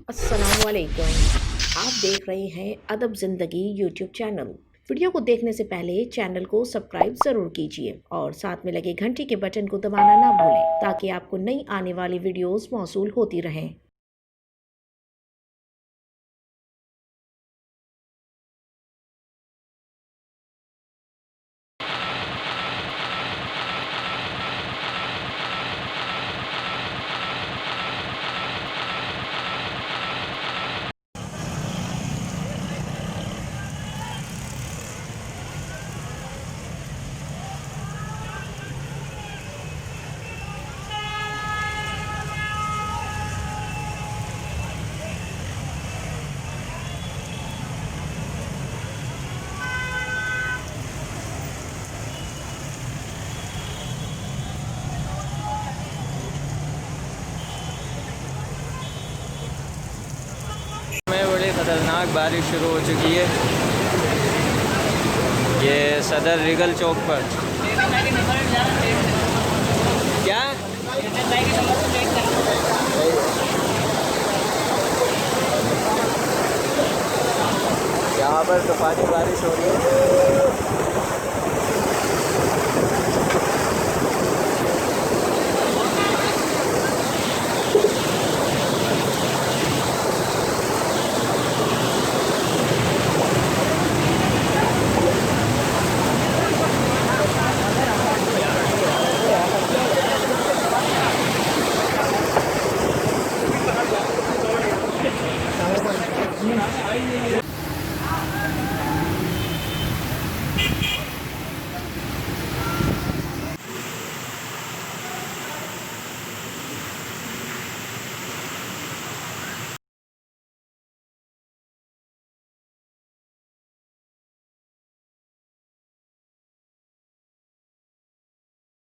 अस्सलामुअलैकुम। आप देख रहे हैं अदब ज़िंदगी यूट्यूब चैनल। वीडियो को देखने से पहले चैनल को सब्सक्राइब ज़रूर कीजिए और साथ में लगे घंटी के बटन को दबाना ना भूलें ताकि आपको नई आने वाली वीडियोस मौसूल होती रहें। में बड़ी ख़तरनाक बारिश शुरू हो चुकी है। ये सदर रिगल चौक पर क्या यहाँ पर तूफ़ानी बारिश हो रही है।